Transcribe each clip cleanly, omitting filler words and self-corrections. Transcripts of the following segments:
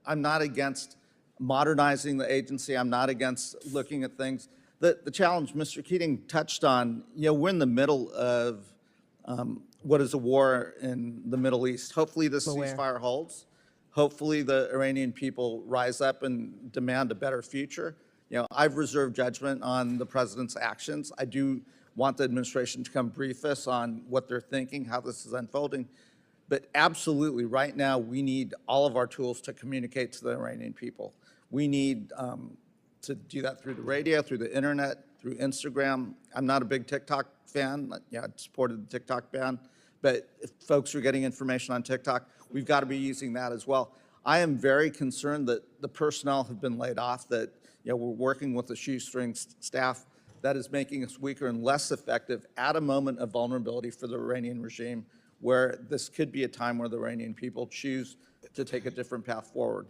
I'm not against modernizing the agency. I'm not against looking at things. The challenge Mr. Keating touched on, we're in the middle of what is a war in the Middle East. Hopefully this ceasefire holds. Hopefully the Iranian people rise up and demand a better future. I've reserved judgment on the president's actions. I do want the administration to come brief us on what they're thinking, how this is unfolding. But absolutely, right now, we need all of our tools to communicate to the Iranian people. We need to do that through the radio, through the internet, through Instagram. I'm not a big TikTok fan. I supported the TikTok ban. But if folks are getting information on TikTok, we've got to be using that as well. I am very concerned that the personnel have been laid off, that we're working with a shoestring staff that is making us weaker and less effective at a moment of vulnerability for the Iranian regime, where this could be a time where the Iranian people choose to take a different path forward.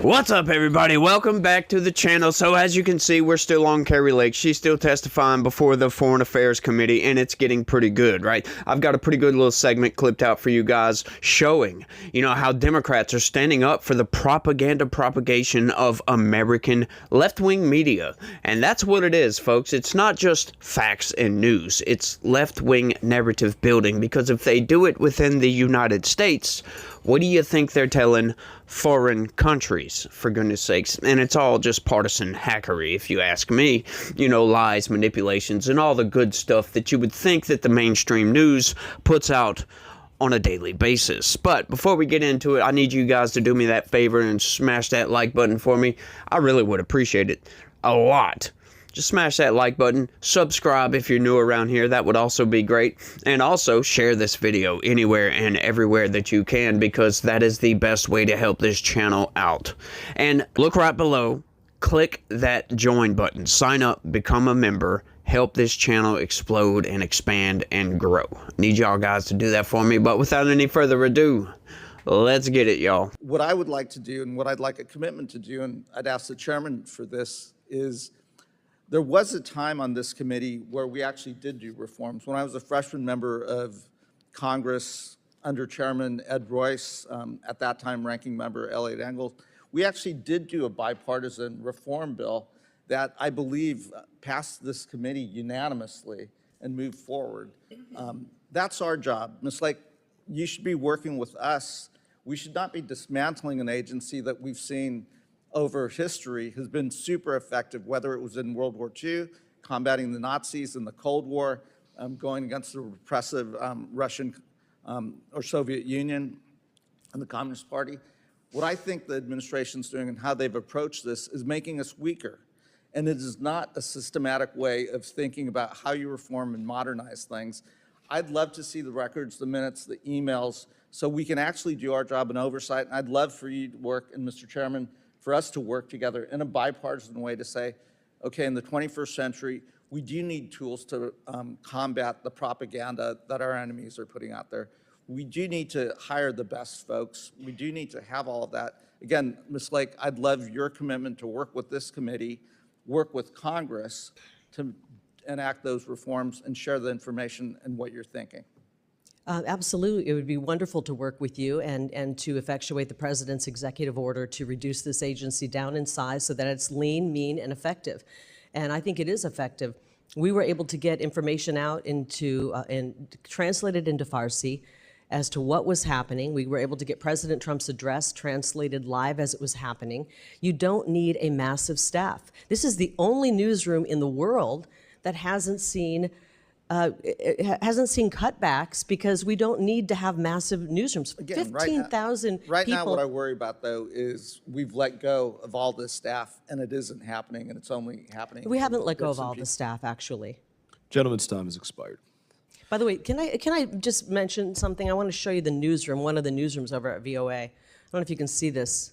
What's up, everybody? Welcome back to the channel. So as you can see, we're still on Kari Lake. She's still testifying before the Foreign Affairs Committee, and it's getting pretty good, right? I've got a pretty good little segment clipped out for you guys showing, how Democrats are standing up for the propagation of American left-wing media. And that's what it is, folks. It's not just facts and news. It's left-wing narrative building, because if they do it within the United States, what do you think they're telling foreign countries, for goodness sakes? And it's all just partisan hackery, if you ask me. Lies, manipulations, and all the good stuff that you would think that the mainstream news puts out on a daily basis. But before we get into it, I need you guys to do me that favor and smash that like button for me. I really would appreciate it a lot. Just smash that like button, subscribe if you're new around here, that would also be great, and also share this video anywhere and everywhere that you can, because that is the best way to help this channel out. And look right below, click that join button, sign up, become a member, help this channel explode and expand and grow. Need y'all guys to do that for me, but without any further ado, let's get it, y'all. What I would like to do, and what I'd like a commitment to do, and I'd ask the chairman for this, is there was a time on this committee where we actually did do reforms. When I was a freshman member of Congress under Chairman Ed Royce, at that time ranking member Elliot Engel, we actually did do a bipartisan reform bill that I believe passed this committee unanimously and moved forward. That's our job. Ms. Lake, you should be working with us. We should not be dismantling an agency that we've seen over history has been super effective, whether it was in World War II, combating the Nazis in the Cold War, going against the repressive Russian or Soviet Union and the Communist Party. What I think the administration's doing and how they've approached this is making us weaker. And it is not a systematic way of thinking about how you reform and modernize things. I'd love to see the records, the minutes, the emails, so we can actually do our job in oversight. And I'd love for you to work, and Mr. Chairman, for us to work together in a bipartisan way to say, okay, in the 21st century, we do need tools to combat the propaganda that our enemies are putting out there. We do need to hire the best folks. We do need to have all of that. Again, Ms. Lake, I'd love your commitment to work with this committee, work with Congress to enact those reforms and share the information and what you're thinking. Absolutely. It would be wonderful to work with you and to effectuate the president's executive order to reduce this agency down in size so that it's lean, mean, and effective. And I think it is effective. We were able to get information out into and translated into Farsi as to what was happening. We were able to get President Trump's address translated live as it was happening. You don't need a massive staff. This is the only newsroom in the world that hasn't seen cutbacks, because we don't need to have massive newsrooms. Again, 15,000 right people. now, what I worry about, though, is we've let go of all this staff, and it isn't happening, and it's only happening. We haven't let go of all the staff, actually. Gentleman's time has expired. By the way, can I just mention something? I want to show you the newsroom, one of the newsrooms over at VOA. I don't know if you can see this.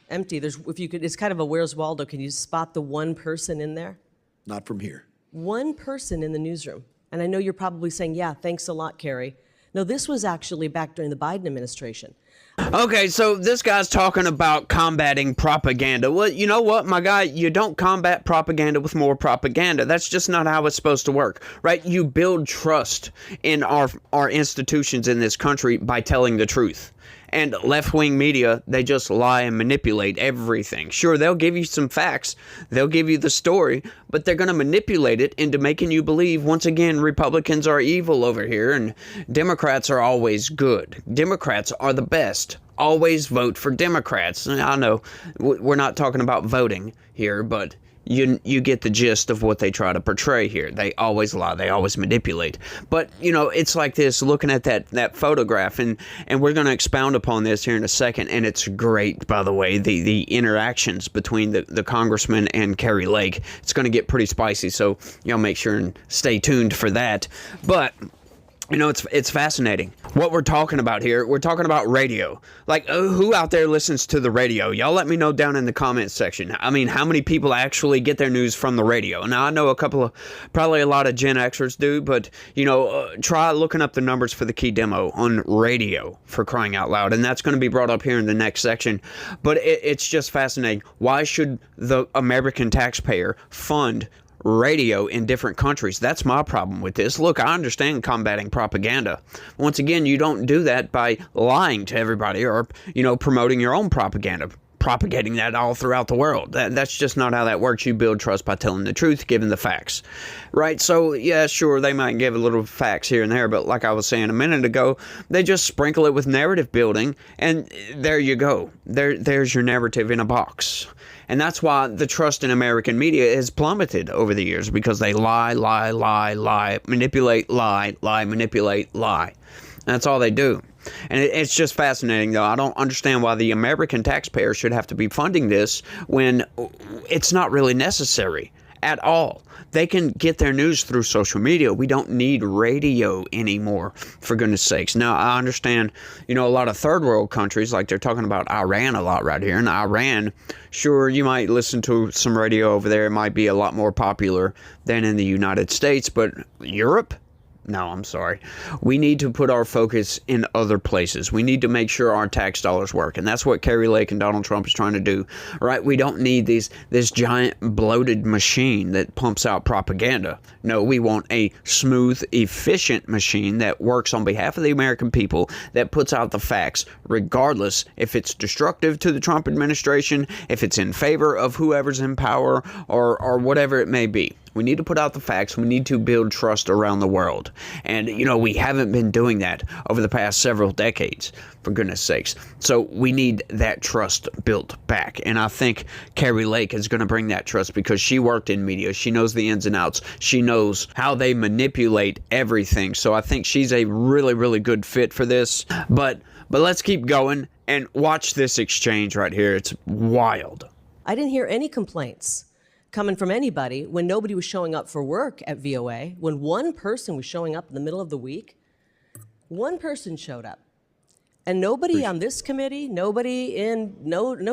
Empty. It's kind of a Where's Waldo. Can you spot the one person in there? Not from here. One person in the newsroom. And I know you're probably saying, yeah, thanks a lot, Kari. No, this was actually back during the Biden administration. Okay, so this guy's talking about combating propaganda. Well, you know what, my guy? You don't combat propaganda with more propaganda. That's just not how it's supposed to work, right? You build trust in our institutions in this country by telling the truth. And left-wing media, they just lie and manipulate everything. Sure, they'll give you some facts, they'll give you the story, but they're going to manipulate it into making you believe, once again, Republicans are evil over here and Democrats are always good. Democrats are the best. Always vote for Democrats. I know we're not talking about voting here, but you get the gist of what they try to portray here. They always lie. They always manipulate. But, it's like this, looking at that photograph, and we're going to expound upon this here in a second, and it's great, by the way, the interactions between the congressman and Kari Lake. It's going to get pretty spicy, so make sure and stay tuned for that. But it's fascinating what we're talking about here. We're talking about radio. Like, who out there listens to the radio? Y'all let me know down in the comments section. I mean, how many people actually get their news from the radio? Now, I know probably a lot of Gen Xers do, but, try looking up the numbers for the key demo on radio, for crying out loud. And that's going to be brought up here in the next section. But it's just fascinating. Why should the American taxpayer fund radio in different countries? That's my problem with this. Look, I understand combating propaganda. Once again, you don't do that by lying to everybody or, promoting your own propaganda, propagating that all throughout the world. That's just not how that works. You build trust by telling the truth, giving the facts, right? So, yeah, sure, they might give a little facts here and there, but like I was saying a minute ago, they just sprinkle it with narrative building, and there you go. There's your narrative in a box. And that's why the trust in American media has plummeted over the years, because they lie, manipulate, lie, manipulate, lie. That's all they do. And it's just fascinating, though. I don't understand why the American taxpayer should have to be funding this when it's not really necessary at all. They can get their news through social media. We don't need radio anymore, for goodness sakes. Now, I understand, a lot of third world countries, like they're talking about Iran a lot right here. And Iran, sure, you might listen to some radio over there. It might be a lot more popular than in the United States. But Europe? No, I'm sorry. We need to put our focus in other places. We need to make sure our tax dollars work. And that's what Kari Lake and Donald Trump is trying to do, right? We don't need this giant bloated machine that pumps out propaganda. No, we want a smooth, efficient machine that works on behalf of the American people, that puts out the facts, regardless if it's destructive to the Trump administration, if it's in favor of whoever's in power, or whatever it may be. We need to put out the facts. We need to build trust around the world. And, we haven't been doing that over the past several decades, for goodness sakes. So we need that trust built back. And I think Kari Lake is going to bring that trust, because she worked in media. She knows the ins and outs. She knows how they manipulate everything. So I think she's a really, really good fit for this. But let's keep going and watch this exchange right here. It's wild. I didn't hear any complaints coming from anybody when nobody was showing up for work at VOA. When one person was showing up in the middle of the week, one person showed up. And nobody on this committee, no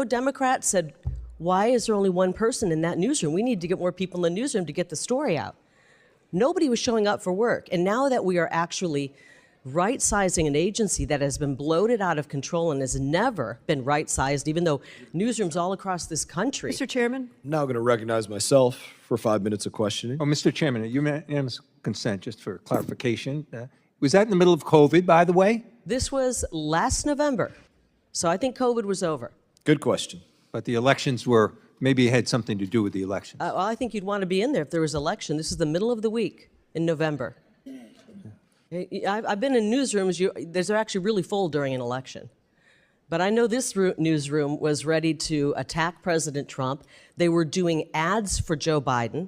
Democrat said, why is there only one person in that newsroom? We need to get more people in the newsroom to get the story out. Nobody was showing up for work. And now that we are actually right-sizing an agency that has been bloated out of control and has never been right-sized, even though newsrooms all across this country. Mr. Chairman? I'm now going to recognize myself for 5 minutes of questioning. Oh, Mr. Chairman, unanimous consent, just for clarification. Was that in the middle of COVID, by the way? This was last November, so I think COVID was over. Good question. But the elections maybe it had something to do with the elections. Well, I think you'd want to be in there if there was an election. This is the middle of the week in November. I've been in newsrooms, they're actually really full during an election. But I know this newsroom was ready to attack President Trump. They were doing ads for Joe Biden.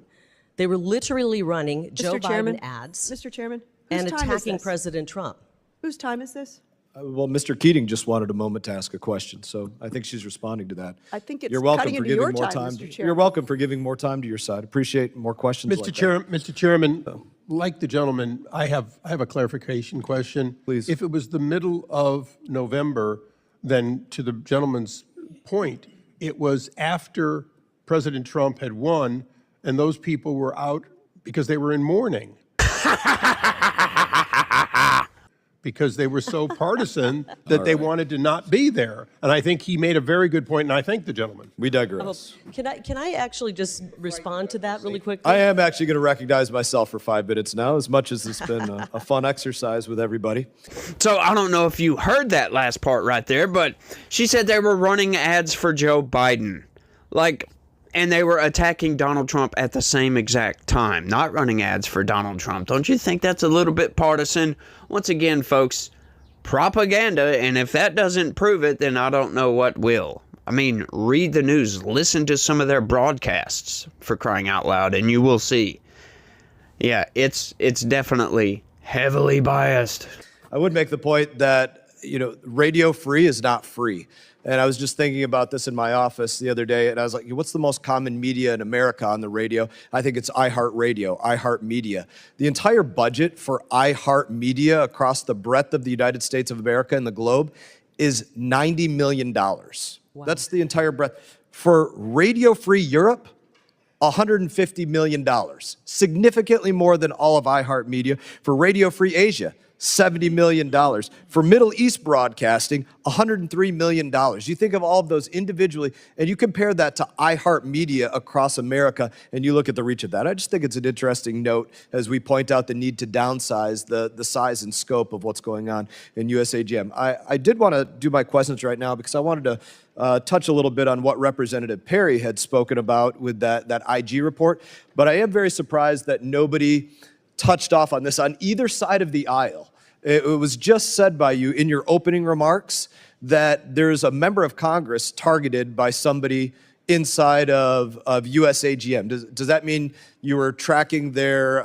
They were literally running Joe Biden ads. Mr. Chairman? And attacking President Trump. Whose time is this? Well, Mr. Keating just wanted a moment to ask a question, so I think she's responding to that. I think it's You're welcome cutting for into giving your more time, time. Mr. Chairman. You're welcome for giving more time to your side. Appreciate more questions like that. Mr. Chairman, like the gentleman, I have a clarification question. Please. If it was the middle of November, then to the gentleman's point, it was after President Trump had won, and those people were out because they were in mourning. because they were so partisan that they wanted to not be there. And I think he made a very good point, and I thank the gentleman. We digress. Can I actually just respond to that really quickly? I am actually going to recognize myself for 5 minutes now, as much as it's been a fun exercise with everybody. So I don't know if you heard that last part right there, but she said they were running ads for Joe Biden. And they were attacking Donald Trump at the same exact time, not running ads for Donald Trump. Don't you think that's a little bit partisan? Once again, folks, propaganda, and if that doesn't prove it, then I don't know what will. I mean, read the news, listen to some of their broadcasts, for crying out loud, and you will see. Yeah, it's definitely heavily biased. I would make the point that, radio free is not free. And I was just thinking about this in my office the other day, and I was like, what's the most common media in America on the radio? I think it's iHeartRadio, iHeartMedia. The entire budget for iHeartMedia across the breadth of the United States of America and the globe is $90 million. Wow. That's the entire breadth. For Radio Free Europe, $150 million, significantly more than all of iHeartMedia. For Radio Free Asia, $70 million. For Middle East broadcasting, $103 million. You think of all of those individually, and you compare that to iHeartMedia across America, and you look at the reach of that. I just think it's an interesting note as we point out the need to downsize the size and scope of what's going on in USAGM. I did want to do my questions right now because I wanted to touch a little bit on what Representative Perry had spoken about with that IG report, but I am very surprised that nobody touched off on this on either side of the aisle. It was just said by you in your opening remarks that there's a member of Congress targeted by somebody inside of USAGM. Does that mean you were tracking their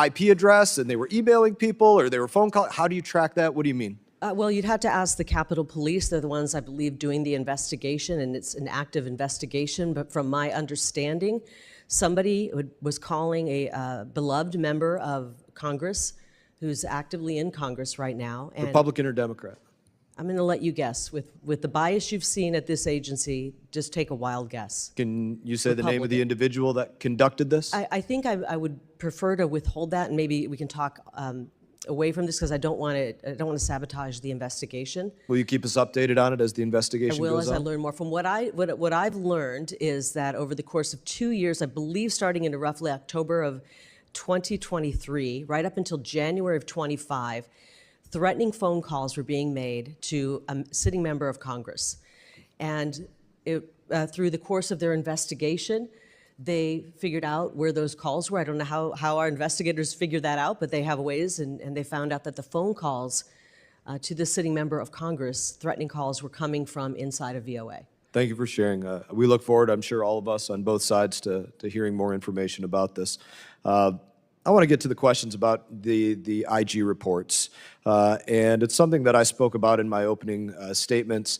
IP address and they were emailing people or they were phone calling? How do you track that? What do you mean? Well, you'd have to ask the Capitol Police. They're the ones, I believe, doing the investigation, and it's an active investigation. But from my understanding, somebody was calling a beloved member of Congress who's actively in Congress right now. And Republican or Democrat? I'm going to let you guess. With the bias you've seen at this agency, just take a wild guess. Can you say the name of the individual that conducted this? I think I would prefer to withhold that, and maybe we can talk away from this because I don't want to sabotage the investigation. Will you keep us updated on it as the investigation I will goes as on? I learn more. From what I've learned is that over the course of 2 years, I believe starting in roughly October of 2023, right up until January of 25, threatening phone calls were being made to a sitting member of Congress. And through the course of their investigation, they figured out where those calls were. I don't know how our investigators figured that out, but they have ways, and they found out that the phone calls to the sitting member of Congress, threatening calls, were coming from inside of VOA. Thank you for sharing. We look forward, I'm sure all of us on both sides, to hearing more information about this. I want to get to the questions about the IG reports. And it's something that I spoke about in my opening statements.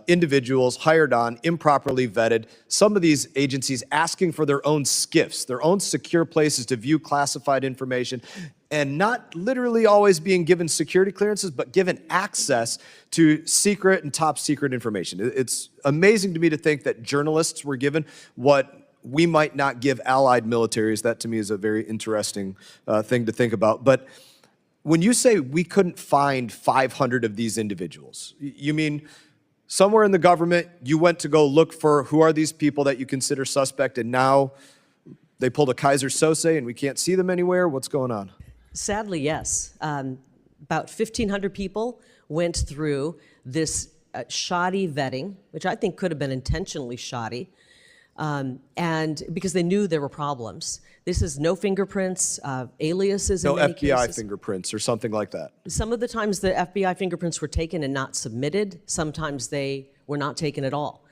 Individuals hired on, improperly vetted, some of these agencies asking for their own SCIFs, their own secure places to view classified information, and not literally always being given security clearances, but given access to secret and top secret information. It's amazing to me to think that journalists were given what we might not give allied militaries. That to me is a very interesting thing to think about. But when you say we couldn't find 500 of these individuals, you mean somewhere in the government you went to go look for who are these people that you consider suspect, and now they pulled a Kaiser Sose and we can't see them anywhere? What's going on? Sadly, yes. About 1,500 people went through this shoddy vetting, which I think could have been intentionally shoddy, and because they knew there were problems. This is no fingerprints, aliases in many FBI cases. fingerprints or something like that. Some of the times the FBI fingerprints were taken and not submitted. Sometimes they were not taken at all.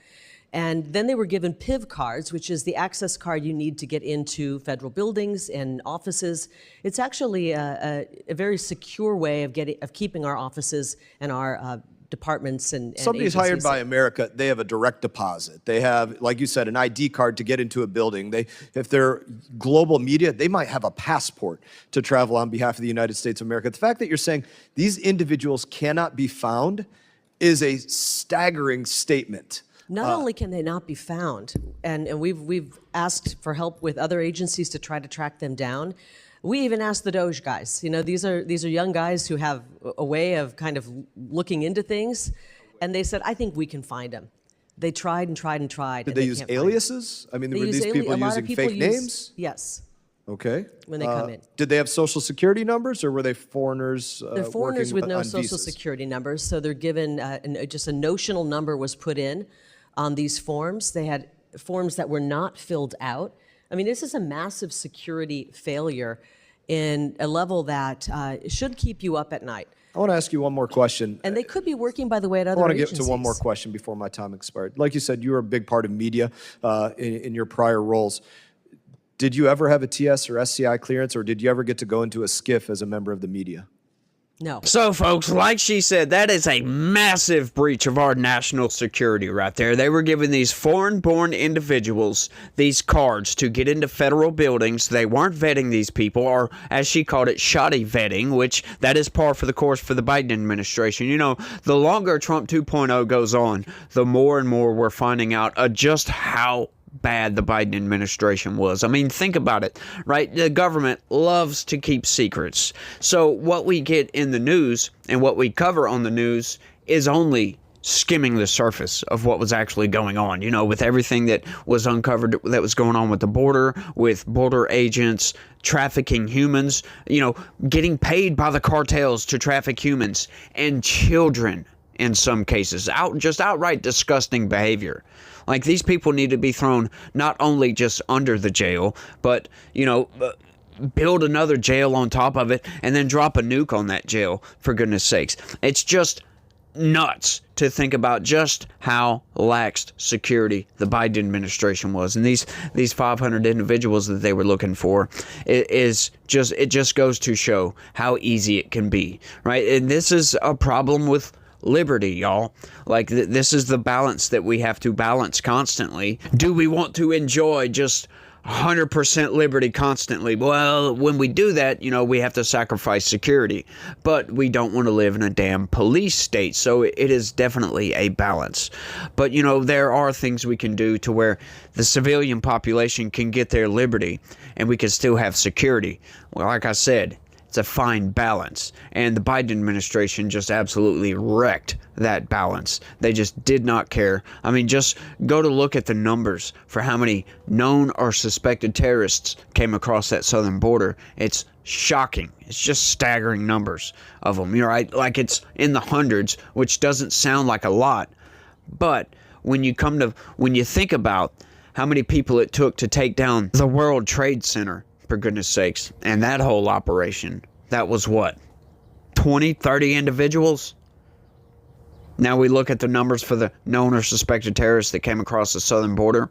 And then they were given PIV cards, which is the access card you need to get into federal buildings and offices. It's actually a very secure way of keeping our offices and our departments and Somebody's agencies hired by safe. America, they have a direct deposit. They have, like you said, an ID card to get into a building. If they're global media, they might have a passport to travel on behalf of the United States of America. The fact that you're saying these individuals cannot be found is a staggering statement. Not only can they not be found, and we've asked for help with other agencies to try to track them down. We even asked the Doge guys. You know, these are young guys who have a way of kind of looking into things, and they said, I think we can find them. They tried and tried and tried. Did they use aliases? I mean, were these people using fake names? Yes, Okay. when they come in. Did they have social security numbers, or were they foreigners? They're foreigners with no on social visas? security numbers, so they're given just a notional number was put in on these forms. They had forms that were not filled out. I mean, this is a massive security failure in a level that should keep you up at night. I want to ask you one more question. And they could be working, by the way, at other I want to agencies. get to one more question before my time expired. Like you said, you were a big part of media in your prior roles. Did you ever have a TS or SCI clearance, or did you ever get to go into a SCIF as a member of the media? No. So, folks, like she said, that is a massive breach of our national security right there. They were giving these foreign-born individuals these cards to get into federal buildings. They weren't vetting these people, or as she called it, shoddy vetting, which that is par for the course for the Biden administration. You know, the longer Trump 2.0 goes on, the more and more we're finding out just how bad the Biden administration was. I mean, think about it, right? The government loves to keep secrets. So what we get in the news and what we cover on the news is only skimming the surface of what was actually going on, you know, with everything that was uncovered that was going on with the border, with border agents, trafficking humans, you know, getting paid by the cartels to traffic humans and children in some cases. Just outright disgusting behavior. Like, these people need to be thrown not only just under the jail, but, you know, build another jail on top of it and then drop a nuke on that jail, for goodness sakes. It's just nuts to think about just how lax security the Biden administration was. And these 500 individuals that they were looking for, it just goes to show how easy it can be, right? And this is a problem with liberty, y'all. Like, this is the balance that we have to balance constantly. Do we want to enjoy just 100% liberty constantly? Well, when we do that, you know, we have to sacrifice security. But we don't want to live in a damn police state. So it is definitely a balance. But, you know, there are things we can do to where the civilian population can get their liberty and we can still have security. Well, like I said, it's a fine balance, and the Biden administration just absolutely wrecked that balance. They just did not care. I mean, just go to look at the numbers for how many known or suspected terrorists came across that southern border. It's shocking. It's just staggering numbers of them. You're right, like it's in the hundreds, which doesn't sound like a lot, but when you think about how many people it took to take down the World Trade Center, for goodness sakes, and that whole operation, that was what, 20, 30 individuals? Now we look at the numbers for the known or suspected terrorists that came across the southern border.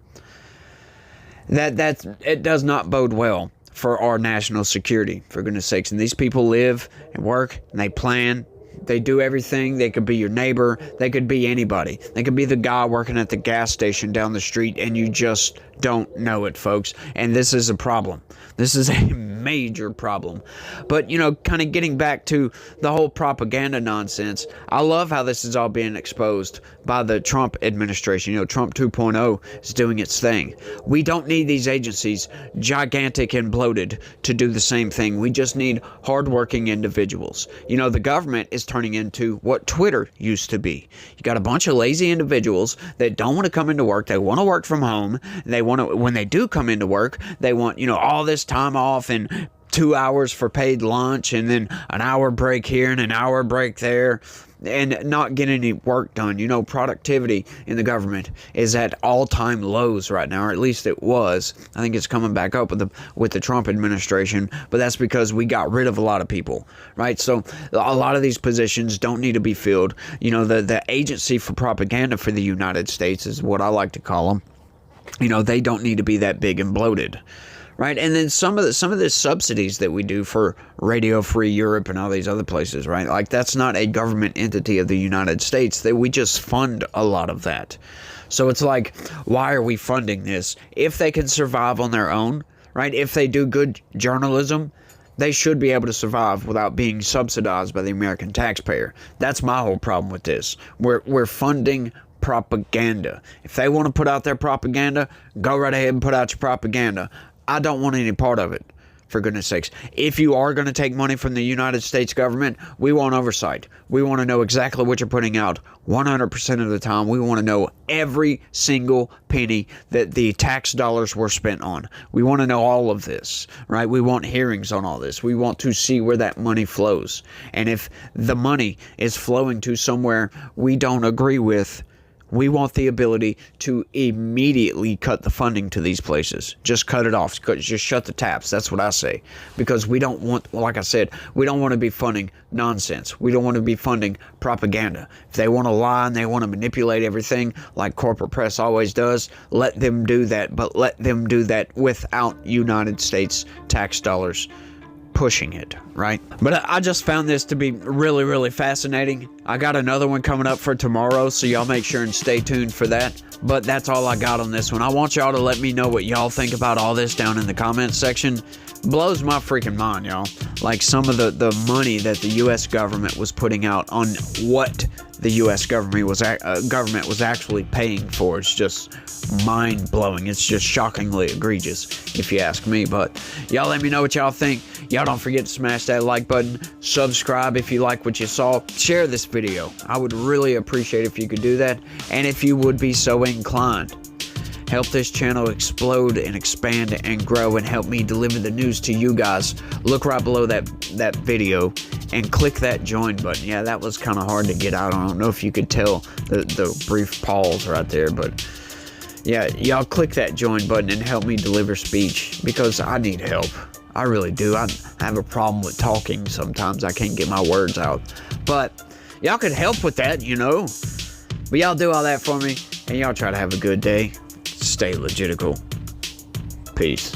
It does not bode well for our national security, for goodness sakes. And these people live and work and they plan. They do everything. They could be your neighbor. They could be anybody. They could be the guy working at the gas station down the street, and you just don't know it, folks. And this is a problem. This is a major problem. But, you know, kind of getting back to the whole propaganda nonsense, I love how this is all being exposed by the Trump administration. You know, Trump 2.0 is doing its thing. We don't need these agencies gigantic and bloated to do the same thing. We just need hardworking individuals. You know, the government is turning into what Twitter used to be. You got a bunch of lazy individuals that don't want to come into work. They want to work from home. They want to, when they do come into work, they want, you know, all this time off and 2 hours for paid lunch and then an hour break here and an hour break there and not get any work done. You know, productivity in the government is at all-time lows right now, or at least it was. I think it's coming back up with the Trump administration, but that's because we got rid of a lot of people, right? So a lot of these positions don't need to be filled. You know, the agency for propaganda for the United States is what I like to call them. You know, they don't need to be that big and bloated. Right, and then some of the subsidies that we do for Radio Free Europe and all these other places, right? Like, that's not a government entity of the United States. We just fund a lot of that. So it's like, why are we funding this? If they can survive on their own, right? If they do good journalism, they should be able to survive without being subsidized by the American taxpayer. That's my whole problem with this. We're funding propaganda. If they want to put out their propaganda, go right ahead and put out your propaganda. I don't want any part of it. for goodness sakes. If you are going to take money from the United States government, we want oversight. We want to know exactly what you're putting out 100% of the time. We want to know every single penny that the tax dollars were spent on. We want to know all of this, right? We want hearings on all this. We want to see where that money flows. And if the money is flowing to somewhere we don't agree with, we want the ability to immediately cut the funding to these places. Just cut it off. Just shut the taps. That's what I say. Because we don't want, like I said, we don't want to be funding nonsense. We don't want to be funding propaganda. If they want to lie and they want to manipulate everything like corporate press always does, let them do that. But let them do that without United States tax dollars pushing it, right? But I just found this to be really, really fascinating. I got another one coming up for tomorrow, so y'all make sure and stay tuned for that. But that's all I got on this one. I want y'all to let me know what y'all think about all this down in the comments section. Blows my freaking mind, y'all. Like some of the money that the U.S. government was putting out on what the U.S. government was actually paying for. It's just mind-blowing. It's just shockingly egregious, if you ask me. But y'all let me know what y'all think. Y'all don't forget to smash that like button. Subscribe if you like what you saw. Share this video. I would really appreciate if you could do that. And if you would be so inclined, help this channel explode and expand and grow and help me deliver the news to you guys. Look right below that video and click that join button. Yeah, that was kind of hard to get out. I don't know if you could tell the brief pause right there, but yeah, y'all click that join button and help me deliver speech because I need help. I really do. I have a problem with talking sometimes. I can't get my words out. But y'all could help with that, you know. But y'all do all that for me and y'all try to have a good day. Stay legitical. Peace.